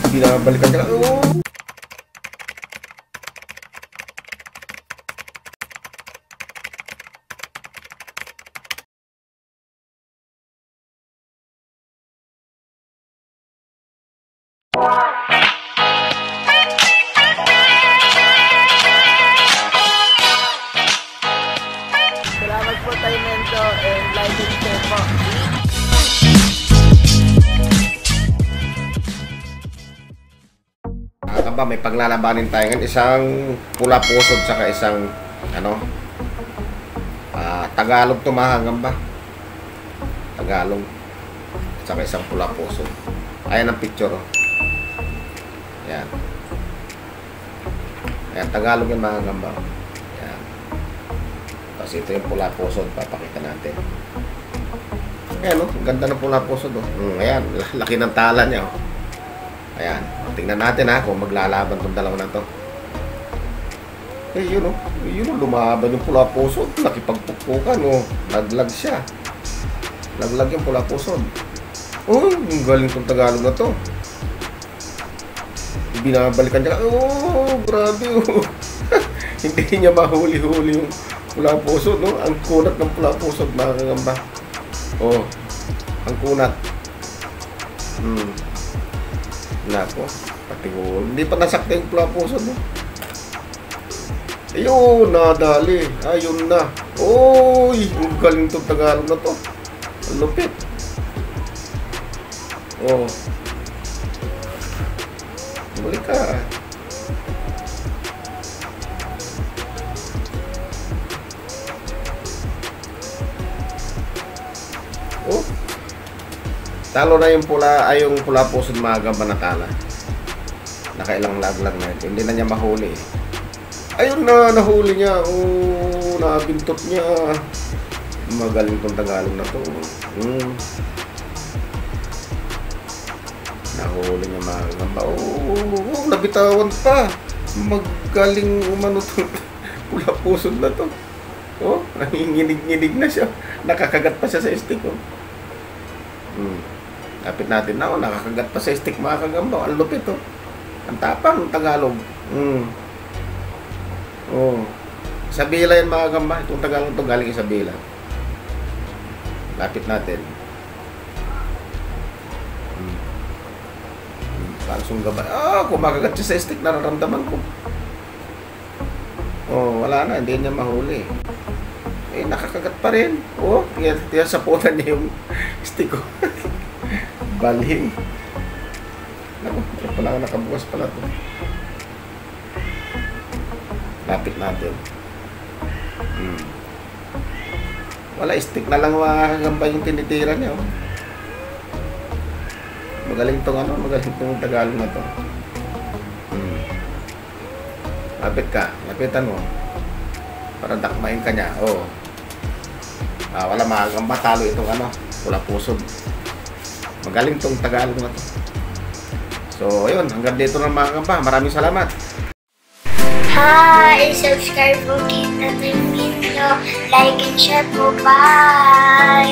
Binabalikan ka. Oh! Salamat po tayo Mento and like and share po. Ba, may paglalabanin tayo ngayon, isang pula pusod saka isang Tagalog tumahanggan ba? Tagalog saka isang pula pusod. Ayan ang picture, oh. Ayan. Ayan, Tagalog yung mga gamba. Ayan. Tapos ito yung pula pusod, papakita natin. Ayan, oh, ang ganda ng pula pusod, oh. Ayan, laki ng tala niya, oh. Ayan, tingnan natin ha kung maglalaban tong dalawa na to. Eh, yun o, lumaban yung pula pusod. Nakipagpukpukan, o. Laglag siya. Laglag yung pula pusod. Oh, yung galing tong Tagalog na to. Binabalikan niya. Oh, grabe, oh. Hindi niya mahuli-huli yung pula pusod, no? Ang kunat ng pula pusod, mga kagamba. Oh, ang kunat. Nako, pati ko. Hindi pa nasakta yung pula pusod, no? Ayun, nadali. Ayun na. Oy, ang galing itong Tagalog na to. Ang lupit. Oh. Balik ka. Oh. Talo na yung pula, ay yung pula pusod mga gamba na tala. Nakailang laglag na ito. Hindi na niya mahuli. Ayun na, nahuli niya. Oh, nabintot niya. Magaling tong Tagalog na to. Nahuli niya mga gamba. Oh, nabitawan pa. Magaling umano tong pula pusod na to. Oh, nanginginig-nginig na siya. Nakakagat pa siya sa stick, oh. Lapit natin na, oh, nakakagat pa sa stick mga kagamba. Ang lupit, oh. Ang tapang ng Tagalog. Oh. Sabila yan mga kagamba. Itong Tagalog ito galing sa Sabila. Lapit natin. Pansong gabay. Kung makagat siya sa stick, nararamdaman ko. Oh, wala na. Hindi niya mahuli. Eh, nakakagat pa rin. Oh, tiyan sa punan niya yung stick ko. Balhin. Naku, ito pala nakabukas pala ito. Lapit natin. Wala, stick na lang mga kagamba yung tinitira niya, oh. Magaling tong magaling tong Tagalog na to. Lapit ka, lapitan mo. Para dakmain ka niya, oh. Wala mga kagamba, talo itong pula pusod. Magaling tong Tagalog na to. So, ayun, hanggang dito na mga kagamba. Maraming salamat. Hi! Subscribe po kita ng video. Like and share po. Bye!